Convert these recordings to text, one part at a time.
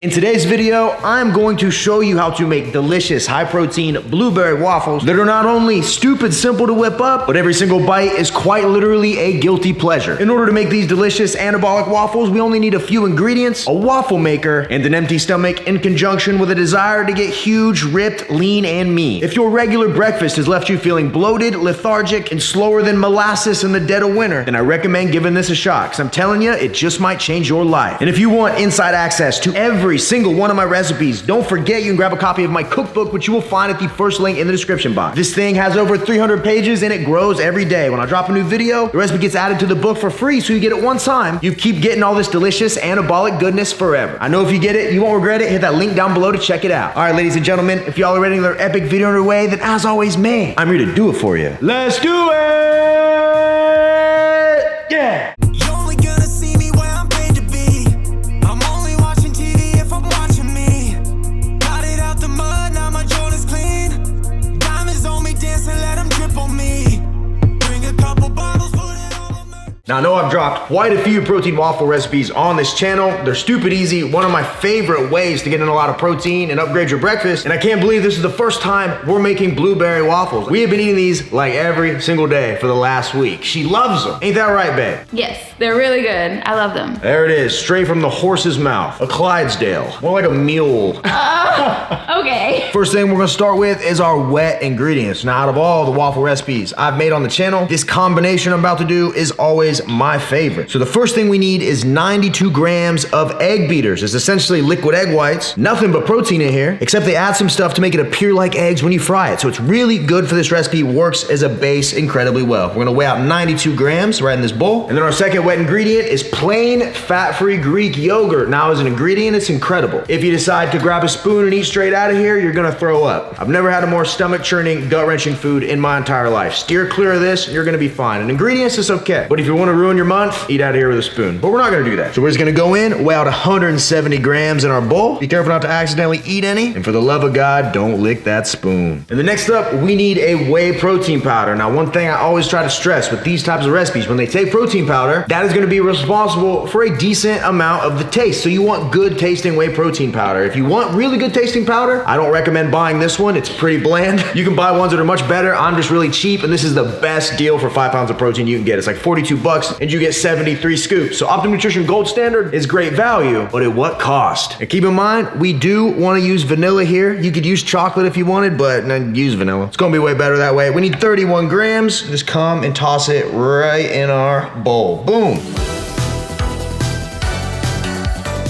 In today's video, I'm going to show you how to make delicious high-protein blueberry waffles that are not only stupid simple to whip up, but every single bite is quite literally a guilty pleasure. In order to make these delicious anabolic waffles, we only need a few ingredients, a waffle maker, and an empty stomach in conjunction with a desire to get huge, ripped, lean, and mean. If your regular breakfast has left you feeling bloated, lethargic, and slower than molasses in the dead of winter, then I recommend giving this a shot, because I'm telling you, it just might change your life. And if you want inside access to every single one of my recipes, don't forget you can grab a copy of my cookbook, which you will find at the first link in the description box. This thing has over 300 pages and it grows every day. When I drop a new video, the recipe gets added to the book for free, so you get it one time. You keep getting all this delicious anabolic goodness forever. I know if you get it, you won't regret it. Hit that link down below to check it out. All right, ladies and gentlemen, if y'all are ready for another epic video underway, then as always, man, I'm here to do it for you. Let's do it! Yeah! Now, I know I've dropped quite a few protein waffle recipes on this channel. They're stupid easy, one of my favorite ways to get in a lot of protein and upgrade your breakfast. And I can't believe this is the first time we're making blueberry waffles. We have been eating these like every single day for the last week. She loves them. Ain't that right, babe? Yes, they're really good. I love them. There it is, straight from the horse's mouth. A Clydesdale, more like a mule. Okay. First thing we're gonna start with is our wet ingredients. Now, out of all the waffle recipes I've made on the channel, this combination I'm about to do is always my favorite. So the first thing we need is 92 grams of egg beaters. It's essentially liquid egg whites, nothing but protein in here, except they add some stuff to make it appear like eggs when you fry it. So it's really good for this recipe, works as a base incredibly well. We're gonna weigh out 92 grams right in this bowl. And then our second wet ingredient is plain fat-free Greek yogurt. Now, as an ingredient, it's incredible. If you decide to grab a spoon and eat straight out of here, you're gonna throw up. I've never had a more stomach-churning, gut-wrenching food in my entire life. Steer clear of this, you're gonna be fine. And ingredients is okay, but if you want to ruin your month, eat out of here with a spoon. But we're not gonna do that. So we're just gonna go in, weigh out 170 grams in our bowl. Be careful not to accidentally eat any. And for the love of God, don't lick that spoon. And the next up, we need a whey protein powder. Now, one thing I always try to stress with these types of recipes, when they take protein powder, that is gonna be responsible for a decent amount of the taste. So you want good tasting whey protein powder. If you want really good tasting powder, I don't recommend buying this one. It's pretty bland. You can buy ones that are much better. I'm just really cheap, and this is the best deal for 5 pounds of protein you can get. It's like 42 bucks, and you get 73 scoops. So Optimum Nutrition Gold Standard is great value, but at what cost? And keep in mind, we do want to use vanilla here. You could use chocolate if you wanted, but use vanilla. It's gonna be way better that way. We need 31 grams. Just come and toss it right in our bowl. Boom.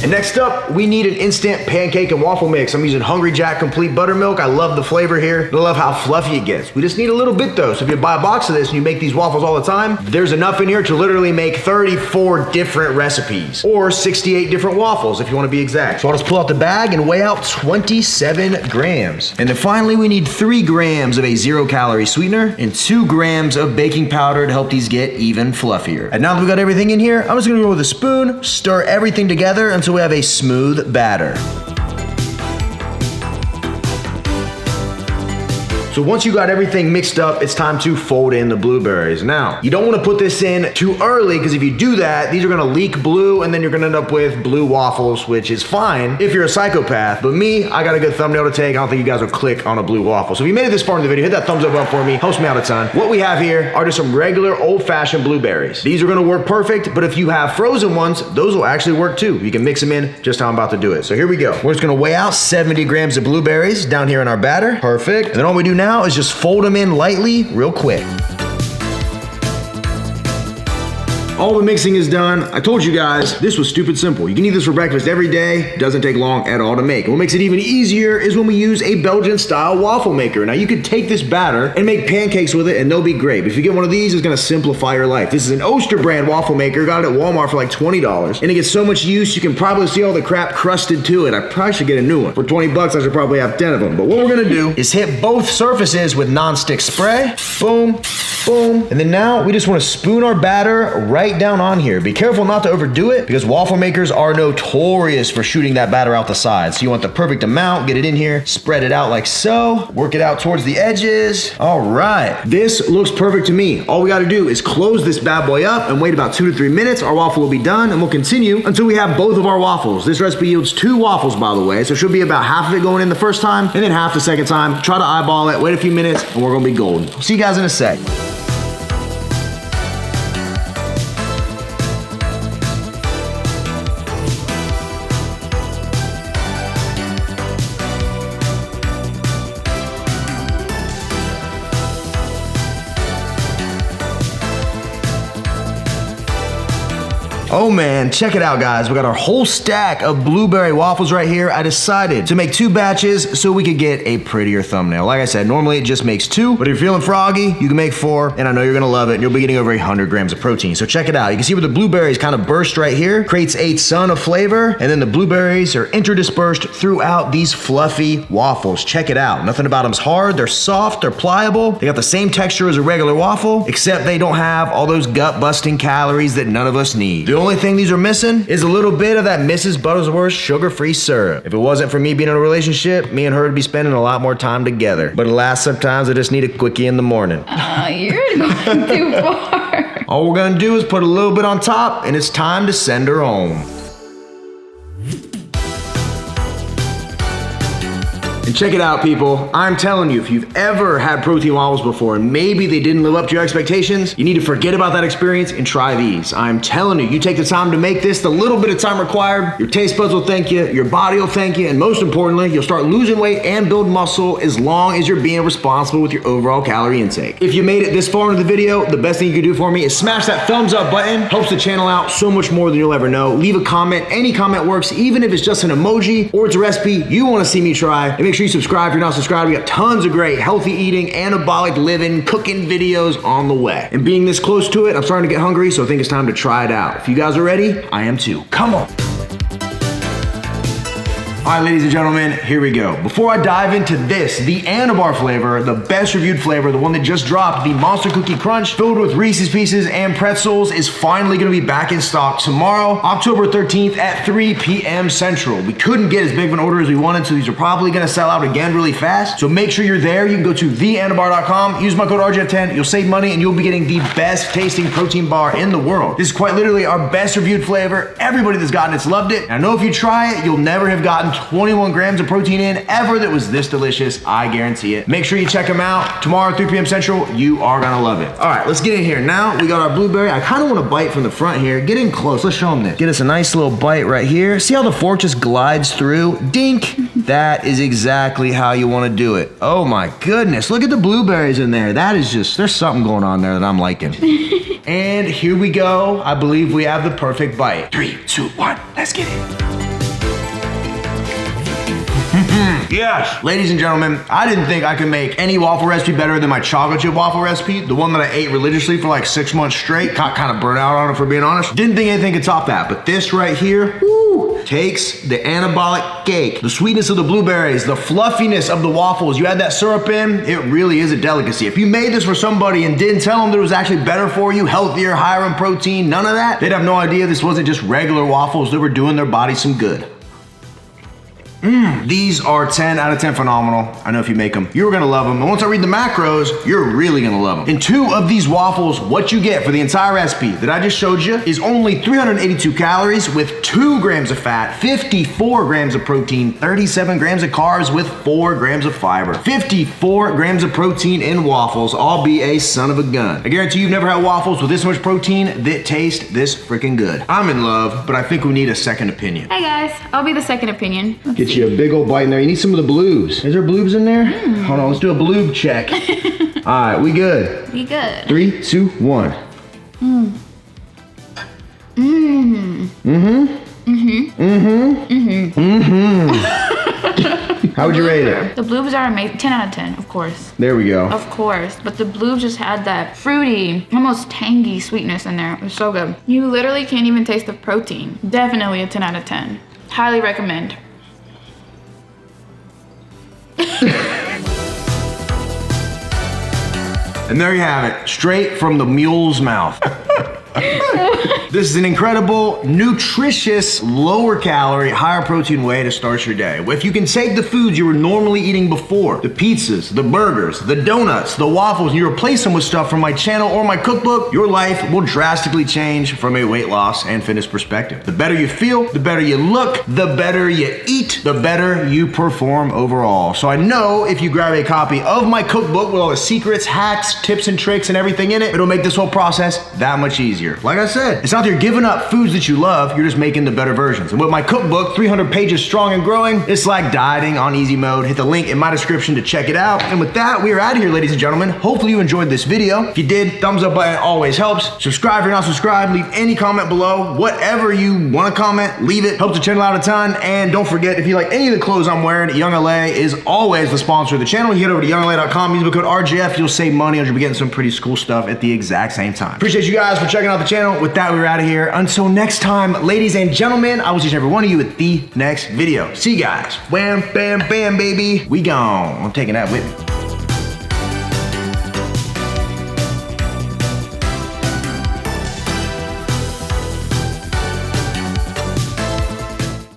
And next up, we need an instant pancake and waffle mix. I'm using Hungry Jack Complete Buttermilk. I love the flavor here. I love how fluffy it gets. We just need a little bit though. So if you buy a box of this and you make these waffles all the time, there's enough in here to literally make 34 different recipes or 68 different waffles if you want to be exact. So I'll just pull out the bag and weigh out 27 grams. And then finally, we need 3 grams of a 0-calorie sweetener and 2 grams of baking powder to help these get even fluffier. And now that we got everything in here, I'm just gonna go with a spoon, stir everything together until we have a smooth batter. So once you got everything mixed up, it's time to fold in the blueberries. Now, you don't want to put this in too early, because if you do that, these are going to leak blue, and then you're going to end up with blue waffles, which is fine if you're a psychopath. But me, I got a good thumbnail to take. I don't think you guys will click on a blue waffle. So if you made it this far in the video, hit that thumbs up button for me. Helps me out a ton. What we have here are just some regular old-fashioned blueberries. These are going to work perfect, but if you have frozen ones, those will actually work too. You can mix them in just how I'm about to do it. So here we go. We're just going to weigh out 70 grams of blueberries down here in our batter. Perfect. And then all we do now is just fold them in lightly, real quick. All the mixing is done. I told you guys, this was stupid simple. You can eat this for breakfast every day. Doesn't take long at all to make. And what makes it even easier is when we use a Belgian style waffle maker. Now, you could take this batter and make pancakes with it and they'll be great. But if you get one of these, it's gonna simplify your life. This is an Oster brand waffle maker. Got it at Walmart for like $20. And it gets so much use, you can probably see all the crap crusted to it. I probably should get a new one. For 20 bucks, I should probably have 10 of them. But what we're gonna do is hit both surfaces with nonstick spray. Boom. Boom. And then now we just want to spoon our batter right down on here. Be careful not to overdo it because waffle makers are notorious for shooting that batter out the sides. So you want the perfect amount, get it in here, spread it out like so, work it out towards the edges. All right, this looks perfect to me. All we got to do is close this bad boy up and wait about 2 to 3 minutes. Our waffle will be done and we'll continue until we have both of our waffles. This recipe yields 2 waffles, by the way, so it should be about half of it going in the first time and then half the second time. Try to eyeball it, wait a few minutes, and we're gonna be golden. See you guys in a sec. Oh man, check it out guys. We got our whole stack of blueberry waffles right here. I decided to make 2 batches so we could get a prettier thumbnail. Like I said, normally it just makes 2, but if you're feeling froggy, you can make 4, and I know you're gonna love it, and you'll be getting over 100 grams of protein. So check it out. You can see where the blueberries kind of burst right here, creates a ton of flavor, and then the blueberries are interdispersed throughout these fluffy waffles. Check it out. Nothing about them's hard, they're soft, they're pliable. They got the same texture as a regular waffle, except they don't have all those gut-busting calories that none of us need. The only thing these are missing is a little bit of that Mrs. Butterworth's sugar-free syrup. If it wasn't for me being in a relationship, me and her would be spending a lot more time together. But alas, sometimes I just need a quickie in the morning. You're going too far. All we're gonna do is put a little bit on top, and it's time to send her home. And check it out, people. I'm telling you, if you've ever had protein waffles before and maybe they didn't live up to your expectations, you need to forget about that experience and try these. I'm telling you, you take the time to make this, the little bit of time required, your taste buds will thank you, your body will thank you, and most importantly, you'll start losing weight and build muscle as long as you're being responsible with your overall calorie intake. If you made it this far into the video, the best thing you can do for me is smash that thumbs up button. Helps the channel out so much more than you'll ever know. Leave a comment. Any comment works, even if it's just an emoji or it's a recipe you want to see me try. And make sure you subscribe if you're not subscribed. We got tons of great healthy eating, anabolic living, cooking videos on the way. And being this close to it, I'm starting to get hungry, so I think it's time to try it out. If you guys are ready, I am too. Come on. All right, ladies and gentlemen, here we go. Before I dive into this, the Anabar flavor, the best reviewed flavor, the one that just dropped, the Monster Cookie Crunch, filled with Reese's Pieces and pretzels, is finally gonna be back in stock tomorrow, October 13th at 3 p.m. Central. We couldn't get as big of an order as we wanted, so these are probably gonna sell out again really fast. So make sure you're there. You can go to theanabar.com, use my code RGF10, you'll save money, and you'll be getting the best tasting protein bar in the world. This is quite literally our best reviewed flavor. Everybody that's gotten it's loved it. And I know if you try it, you'll never have gotten 21 grams of protein in ever that was this delicious. I guarantee it. Make sure you check them out tomorrow at 3 p.m. Central. You are gonna love it. All right, let's get in here. Now we got our blueberry. I kind of want to bite from the front here. Get in close. Let's show them this. Get us a nice little bite right here. See how the fork just glides through? Dink. That is exactly how you want to do it. Oh my goodness. Look at the blueberries in there. That is just, there's something going on there that I'm liking. And here we go. I believe we have the perfect bite. 3, 2, 1. Let's get it. Yes. Ladies and gentlemen, I didn't think I could make any waffle recipe better than my chocolate chip waffle recipe, the one that I ate religiously for like 6 months straight. Got kind of burnt out on it, for being honest. Didn't think anything could top that, but this right here, woo, takes the anabolic cake. The sweetness of the blueberries, the fluffiness of the waffles. You add that syrup in, it really is a delicacy. If you made this for somebody and didn't tell them that it was actually better for you, healthier, higher in protein, none of that, they'd have no idea this wasn't just regular waffles. They were doing their body some good. These are 10 out of 10 phenomenal. I know if you make them, you're gonna love them. And once I read the macros, you're really gonna love them. In 2 of these waffles, what you get for the entire recipe that I just showed you is only 382 calories with 2 grams of fat, 54 grams of protein, 37 grams of carbs with 4 grams of fiber. 54 grams of protein in waffles, all be a son of a gun. I guarantee you've never had waffles with this much protein that taste this freaking good. I'm in love, but I think we need a second opinion. Hi guys, I'll be the second opinion. Get you a big old bite in there. You need some of the blues. Is there blues in there? Hold on, let's do a bloob check. All right, we good. We good. 3, 2, 1. How would you rate it? The bloobs are amazing. 10 out of 10, of course. There we go. Of course. But the bloobs just had that fruity, almost tangy sweetness in there. It was so good. You literally can't even taste the protein. Definitely a 10 out of 10. Highly recommend. And there you have it, straight from the mule's mouth. This is an incredible, nutritious, lower calorie, higher protein way to start your day. If you can take the foods you were normally eating before, the pizzas, the burgers, the donuts, the waffles, and you replace them with stuff from my channel or my cookbook, your life will drastically change from a weight loss and fitness perspective. The better you feel, the better you look, the better you eat, the better you perform overall. So I know if you grab a copy of my cookbook with all the secrets, hacks, tips, and tricks, and everything in it, it'll make this whole process that much easier. Like I said, it's not that you're giving up foods that you love, you're just making the better versions. And with my cookbook, 300 pages strong and growing, it's like dieting on easy mode. Hit the link in my description to check it out. And with that, we are out of here, ladies and gentlemen. Hopefully you enjoyed this video. If you did, thumbs up button always helps. Subscribe if you're not subscribed. Leave any comment below. Whatever you want to comment, leave it. Helps the channel out a ton. And don't forget, if you like any of the clothes I'm wearing, Young LA is always the sponsor of the channel. You head over to youngla.com, use the code RGF, you'll save money and you'll be getting some pretty cool stuff at the exact same time. Appreciate you guys for checking out the channel. With that, we're out of here. Until next time, ladies and gentlemen, I will see every one of you at the next video. See you guys. Wham, bam, bam, baby. We gone. I'm taking that with me.